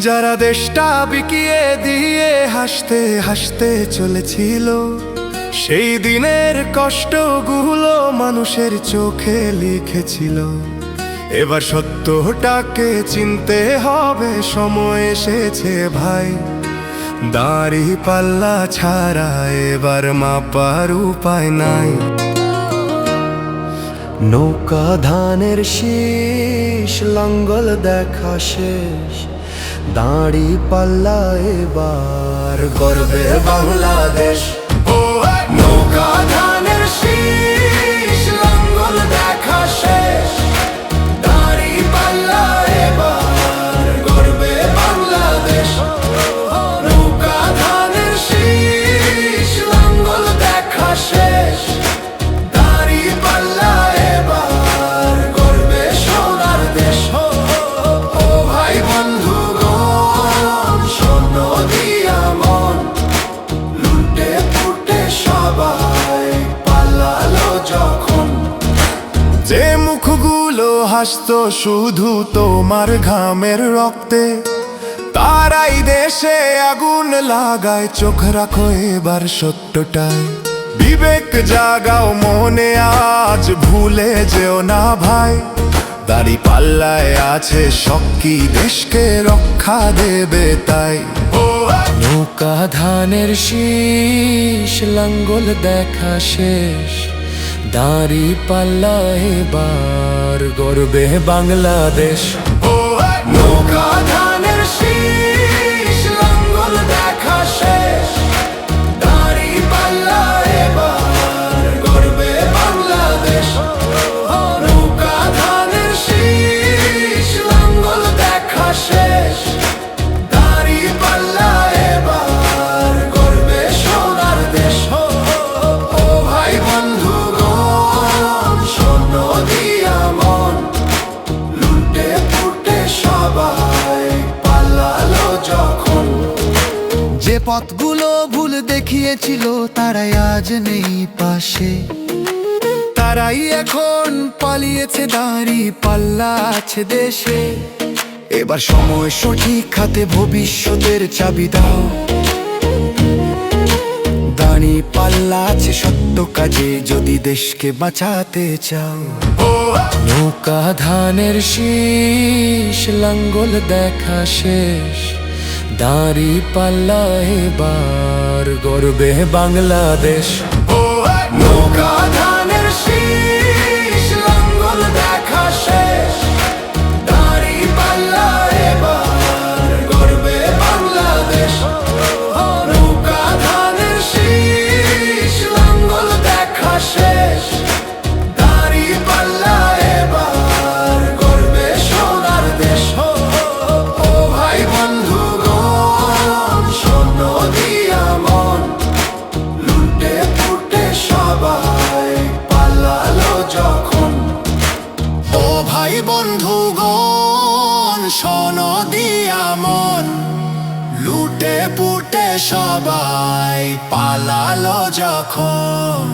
যারা দেশটা বিকিয়ে দিয়ে হাসতে হাসতে চলেছিল, সেই দিনের কষ্টগুলো মানুষের চোখে লিখেছিল। এবার সত্যটাকে চিনতে হবে, সময় এসেছে ভাই। দাড়ি পাল্লা ছাড়া এবার মাপার উপায় নাই। নৌকা ধানের শীষ, লাঙ্গল দেখা শেষ, দাড়ি পাল্লা এবার গর্বে বাংলাদেশ। নৌকা ধানের শীষ, লাঙ্গল দেখা শেষ, দাড়ি পাল্লা এবার গর্বে বাংলাদেশ। নৌকা ধানের শীষ, লাঙ্গল দেখা শেষ, দাড়ি পাল্লা এবার গর্বে সোনার দেশ। ও ভাই বন্ধুগণ, শোনো দিয়া মন, লুটে পুটে সবাই পালালো যখন। যে মুখগুলো হাসতো শুধু তোমার ঘামের রক্তে, তারাই দেশে আগুন লাগায়। চোখ রাখো এবার সত্যটায়, বিবেক জাগাও মনে, আজ ভুলে যেও না ভাই। দাড়ি পাল্লায় আছে শক্তি, দেশকে রক্ষা দেবে তাই। নৌকা ধানের শীষ, লাঙ্গল দেখা শেষ, দাড়ি পাল্লা এবার গর্বে বাংলাদেশ। নৌকা ধানের শীষ, লাঙ্গল দেখা শেষ, দাড়ি পাল্লা এবার গর্বে বাংলাদেশ। নৌকা ধানের শীষ, লাঙ্গল দেখা শেষ, দাড়ি পাল্লা এবার গর্বে সোনার দেশ। ও ভাই বন্ধুগণ, শোনো দিয়া মন, লুটে পুটে সবাই পালালো যখন। যে পথগুলো ভুল দেখিয়েছিল তারাই আজ নেই পাশে, তারাই এখন পালিয়েছে, দাড়ি পাল্লা আছে দেশে। এবার সময় সঠিক হাতে, ভবিষ্যতের চাবি দাও। দাড়ি পাল্লা আছে সত্য কাজে, যদি দেশকে বাঁচাতে চাও। নৌকা ধানের শীষ, লাঙ্গল দেখা শেষ, দাড়ি পাল্লা এবার গর্বে বাংলাদেশ। নৌকা ধানের শীষ, লাঙ্গল দেখা শেষ, দাড়ি পাল্লা এবার গর্বে বাংলাদেশ। নৌকা ধানের শীষ, লাঙ্গল দেখা শেষ, দাড়ি পাল্লা এবার গর্বে সোনার দেশ। ও ভাই বন্ধুগণ, শোনো দিয়া মন, লুটে পুটে সবাই পালালো যখন। ও ভাই বন্ধুগণ, শোনো দিয়া মন, লুটে পুটে সবাই পালালো যখন।